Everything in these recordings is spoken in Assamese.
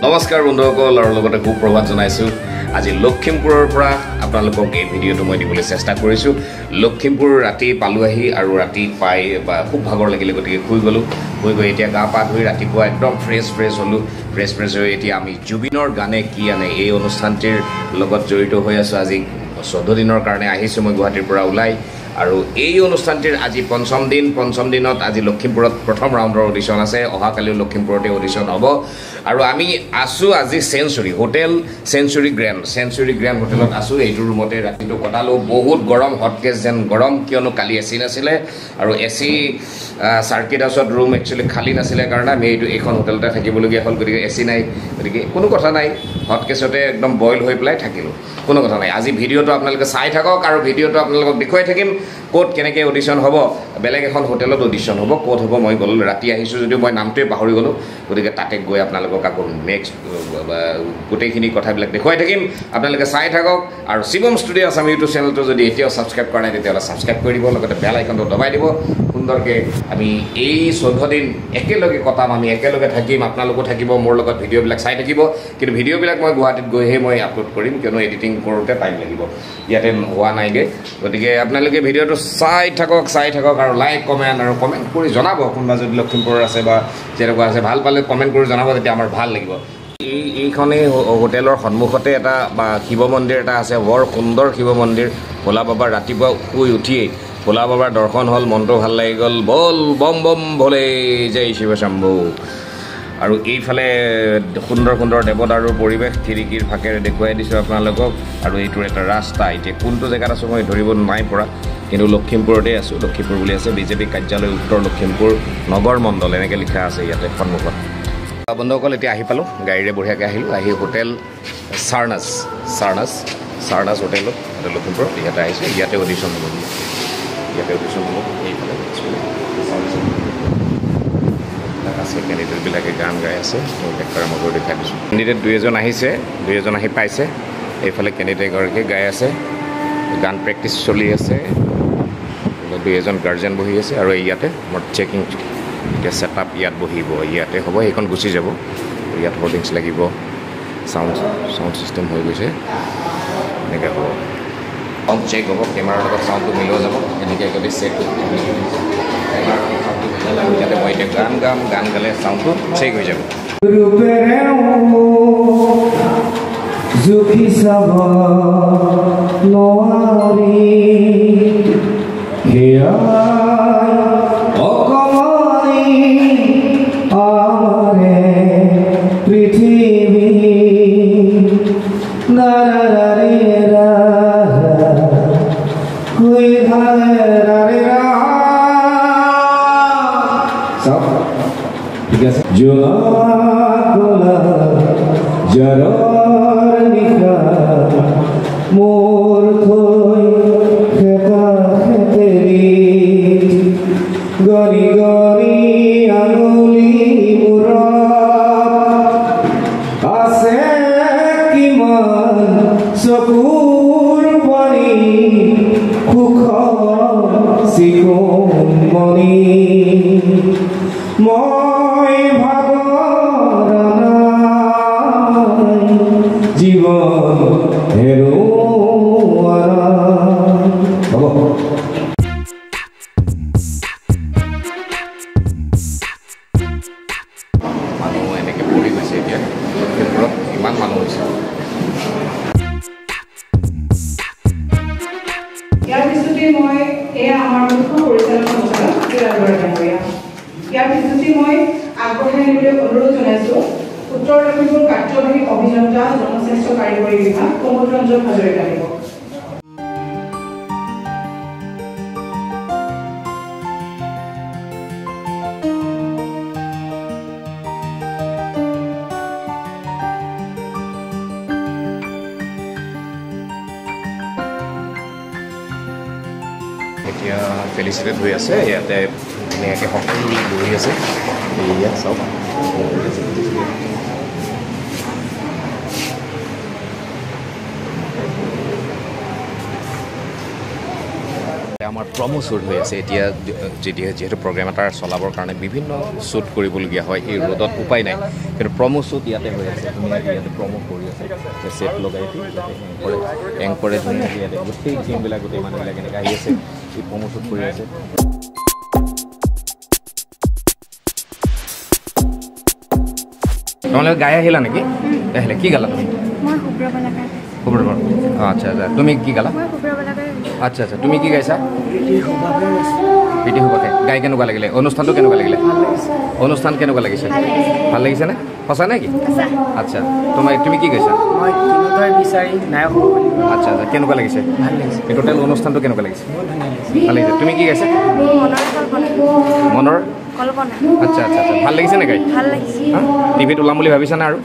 নমস্কাৰ বন্ধুসকল আৰু লগতে সুপ্ৰভাত জনাইছোঁ আজি লখিমপুৰৰ পৰা আপোনালোকক এই ভিডিঅ'টো মই দিবলৈ চেষ্টা কৰিছোঁ লখিমপুৰ ৰাতি পালো আহি আৰু ৰাতি পাই বা খুব ভাগৰ লাগিলে গতিকে শুই গ'লোঁ শুই গৈ এতিয়া গা পা ধুই ৰাতিপুৱা একদম ফ্ৰেছ হ'লোঁ ফ্ৰেছ হৈ এতিয়া আমি জুবিনৰ গানে কি আনে এই অনুষ্ঠানটিৰ লগত জড়িত হৈ আছোঁ আজি 14 দিনৰ কাৰণে আহিছোঁ মই গুৱাহাটীৰ পৰা ওলাই আৰু এই অনুষ্ঠানটিৰ আজি পঞ্চম দিনত আজি লখিমপুৰত প্ৰথম ৰাউণ্ডৰ অডিশ্যন আছে অহাকালিও লখিমপুৰতে অডিশ্যন হ'ব আৰু আমি আছোঁ আজি হোটেল সেঞ্চুৰী গ্ৰেণ্ড হোটেলত আছোঁ এইটো ৰুমতে ৰাতিটো কটালোঁ বহুত গৰম হটকেছ যেন গৰম কিয়নো কালি এচি নাছিলে আৰু এচি চাৰ্কিট হাউচত ৰুম একচুৱেলি খালী নাছিলে কাৰণে আমি এইখন হোটেলতে থাকিবলগীয়া হ'ল গতিকে এচি নাই গতিকে কোনো কথা নাই হটকেছতে একদম বইল হৈ পেলাই থাকিলোঁ কোনো কথা নাই আজি ভিডিঅ'টো আপোনালোকে চাই থাকক আৰু ভিডিঅ'টো আপোনালোকক দেখুৱাই থাকিম ক'ত কেনেকৈ অডিশ্যন হ'ব বেলেগ এখন হোটেলত অডিশ্যন হ'ব ক'ত হ'ব মই গ'লোঁ ৰাতি আহিছোঁ যদিও মই নামটোৱে পাহৰি গ'লোঁ গতিকে তাতে গৈ আপোনালোকক আকৌ নেক্সট গোটেইখিনি কথাবিলাক দেখুৱাই থাকিম আপোনালোকে চাই থাকক আৰু শিৱম ষ্টুডিঅ' আছাম ইউটিউব চেনেলটো যদি এতিয়াও ছাবস্ক্ৰাইব কৰা নাই তেতিয়াহ'লে ছাবস্ক্ৰাইব কৰি দিব লগতে বেল আইকনটো দবাই দিব সুন্দৰকৈ আমি এই 14 দিন একেলগে কটাম আমি একেলগে থাকিম আপোনালোকো থাকিব মোৰ লগত ভিডিঅ'বিলাক চাই থাকিব কিন্তু ভিডিঅ'বিলাক মই গুৱাহাটীত গৈহে মই আপলোড কৰিম কিয়নো এডিটিং কৰোঁতে টাইম লাগিব ইয়াতে হোৱা নাইগৈ গতিকে আপোনালোকে ভিডিঅ'টো চাই থাকক আৰু লাইক কমেণ্ট কৰি জনাব কোনোবা যদি লখিমপুৰৰ আছে বা যেনেকুৱা আছে ভাল পালে কমেণ্ট কৰি জনাব তেতিয়া আমাৰ ভাল লাগিব এইখনেই হোটেলৰ সন্মুখতে এটা বা শিৱ মন্দিৰ এটা আছে বৰ সুন্দৰ শিৱ মন্দিৰ ভোলা বাবাৰ ৰাতিপুৱা শুই উঠিয়েই ভোলা বাবাৰ দৰ্শন হ'ল মনটো ভাল লাগি গ'ল বল বম বম ভোলে জয় শিৱ শম্ভু আৰু এইফালে সুন্দৰ দেৱদাৰুৰ পৰিৱেশ খিৰিকীৰ ফাকেৰে দেখুৱাই দিছোঁ আপোনালোকক আৰু এইটোৰ এটা ৰাস্তা এতিয়া কোনটো জেগাত আছোঁ মই ধৰিব নাই পৰা কিন্তু লখিমপুৰতে আছোঁ লখিমপুৰ বুলি আছে বিজেপি কাৰ্যালয় উত্তৰ লখিমপুৰ নগৰ মণ্ডল এনেকৈ লিখা আছে ইয়াতে সন্মুখত বন্ধুসকল এতিয়া আহি পালোঁ গাড়ীৰে বঢ়িয়াকৈ আহিলোঁ আহি হোটেল চাৰ্নাছ হোটেলত লখিমপুৰত ইয়াতে আহিছোঁ ইয়াতে অডিশ্যন হ'ব এইফালে আছে কেণ্ডিডেটবিলাকে গান গাই আছে ডেকাৰ মগৰ দেখাই দিছোঁ কেণ্ডিডেট দুই এজন আহি পাইছে এইফালে কেণ্ডিডেট এগৰাকী গাই আছে গান প্ৰেক্টিচ চলি আছে দুই এজন গাৰ্জেন বহি আছে আৰু ইয়াতে মোৰ চেকিং এতিয়া ছেটআপ ইয়াত বহিব ইয়াতে হ'ব সেইখন গুচি যাব ইয়াত হোৰ্ডিংছ লাগিব চাউণ্ড চিষ্টেম হৈ গৈছে এনেকৈ হ'ব চাউণ্ড চেক হ'ব কেমেৰাৰ লগত চাউণ্ডটো মিলোৱা যাব এনেকৈ যদি চেক ইয়াতে মই এতিয়া গান গালে চাউণ্ডটো চেক হৈ যাব জুখি চাব নোৱাৰি অকমানি আমাৰে পৃথিৱী ঠিক আছে জোলা জাৰৰ নিশা মোৰ থৈ খেতেৰি গৰি আঙুলি মূৰত আছে কিমান চকুৰ পানী সুখ চিকুণ মণি মই জীবন হেৰুৱা হ'ব মানুহ এনেকৈ পৰি গৈছে এতিয়া লখিমপুৰত ইমান মানুহ হৈছে ইয়াৰ পিছতে মই এয়া আমাৰ মুখ্য পৰিচালনা সঞ্চালক ইয়াৰ পিছতে মই আগবঢ়াই নিবলৈ অনুৰোধ জনাইছোঁ উত্তৰ লখিমপুৰ কাৰ্যবাহী অভিযন্তা জনস্বাস্থ্য কাৰিকৰী বিভাগ প্ৰমোদ ৰঞ্জন হাজৰিকা দিব এতিয়া ফেলিচিটেট হৈ আছে ইয়াতে ধুনীয়াকৈ সকলো বহি আছে ইয়াত চাওক আমাৰ প্ৰমো শ্বুট হৈ আছে এতিয়া যিহেতু প্ৰগ্ৰেম এটা চলাবৰ কাৰণে বিভিন্ন শ্বুট কৰিবলগীয়া হয় এই ৰ'দত উপায় নাই কিন্তু প্ৰমো শ্বুট ইয়াতে হৈ আছে ধুনীয়াকৈ ইয়াতে প্ৰমো কৰি আছে ছেট লগাই এংকৰে ধুনীয়াকৈ ইয়াতে গোটেই টিমবিলাক গোটেই মানুহবিলাক এনেকৈ আহি আছে এই প্ৰমো শ্বুট কৰি আছে তোমালোকে গাই আহিলা নেকি আহিলে কি গালা তুমি শুভ্ৰবালা আচ্ছা আচ্ছা তুমি কি গালা আচ্ছা আচ্ছা তুমি কি গাইছা প্ৰীতি শুভাকে গাই কেনেকুৱা লাগিলে অনুষ্ঠানটো কেনেকুৱা লাগিলে অনুষ্ঠান কেনেকুৱা লাগিছে ভাল লাগিছেনে সঁচা নে কি আচ্ছা তুমি কি গাইছা আচ্ছা আচ্ছা কেনেকুৱা লাগিছে টোটেল অনুষ্ঠানটো কেনেকুৱা লাগিছে ভাল লাগিছে তুমি কি গাইছা মনৰ আচ্ছা আচ্ছা আচ্ছা ভাল লাগিছে নে গাই টিভিত ওলাম বুলি ভাবিছানে আৰু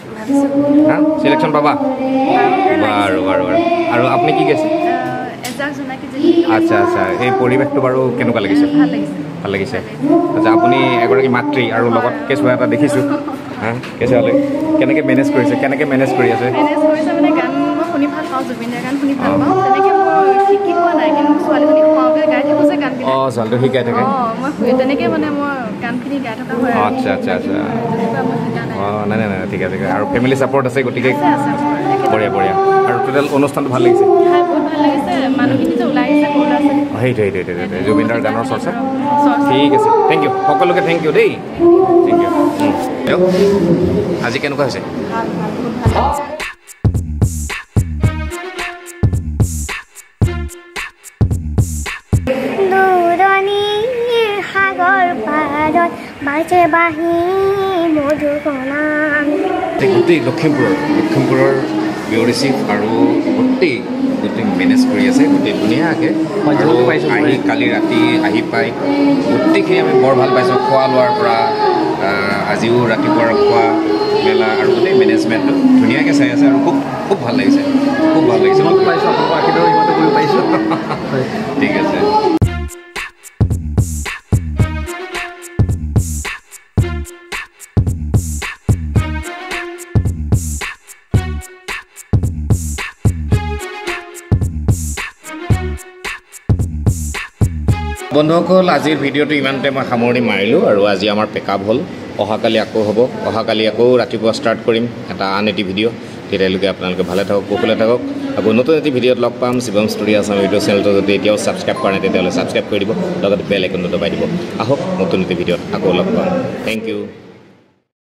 হা চিলেকশ্যন পাবা বাৰু বাৰু বাৰু আৰু আপুনি কি গাইছে আচ্ছা আচ্ছা এই পৰিৱেশটো বাৰু কেনেকুৱা লাগিছে ভাল লাগিছে আচ্ছা আপুনি এগৰাকী মাতৃ আৰু লগত কেঁচুৱা এটা দেখিছোঁ হা কেঁচুৱালৈ কেনেকৈ মেনেজ কৰিছে কেনেকৈ মেনেজ কৰি আছে অঁ ছোৱালীটো শিকাই থাকে আচ্ছা আচ্ছা আচ্ছা অঁ নাই নাই নাই ঠিক আছে আৰু ফেমিলি ছাপৰ্ট আছে গতিকে বঢ়িয়া বঢ়িয়া আৰু টোটেল অনুষ্ঠানটো ভাল লাগিছে সেইটোৱে জুবিনদাৰ গানৰ চৰ্চা ঠিক আছে থেংক ইউ সকলোকে থেংক ইউ দেই থেংক ইউ আজি কেনেকুৱা হৈছে গোটেই লখিমপুৰৰ বিউৰিচিপ আৰু গোটেই মেনেজ কৰি আছে গোটেই ধুনীয়াকৈ আৰু আহি কালি ৰাতি আহি পাই গোটেইখিনি আমি বৰ ভাল পাইছোঁ খোৱা লোৱাৰ পৰা আজিও ৰাতিপুৱাৰ খোৱা মেলা আৰু গোটেই মেনেজমেণ্টটো ধুনীয়াকৈ চাই আছে আৰু খুব ভাল লাগিছে পাইছোঁ ঠিক আছে বন্ধুসকল আজিৰ ভিডিঅ'টো ইমানতে মই সামৰণি মাৰিলোঁ আৰু আজি আমাৰ পেকআপ হ'ল অহাকালি আকৌ হ'ব অহাকালি আকৌ ৰাতিপুৱা ষ্টাৰ্ট কৰিম এটা আন এটি ভিডিঅ' তেতিয়ালৈকে আপোনালোকে ভালে থাকক কুশলে থাকক আকৌ নতুন এটি ভিডিঅ'ত লগ পাম শিৱম ষ্টুডিঅ' আছাম ইউটিউব চেনেলটো যদি এতিয়াও ছাবস্ক্ৰাইব কৰা নাই তেতিয়াহ'লে ছাবস্ক্ৰাইব কৰি দিব লগতে বেল আইকনটো দবাই দিব আহক নতুন এটি ভিডিঅ'ত আকৌ লগ পাম থেংক ইউ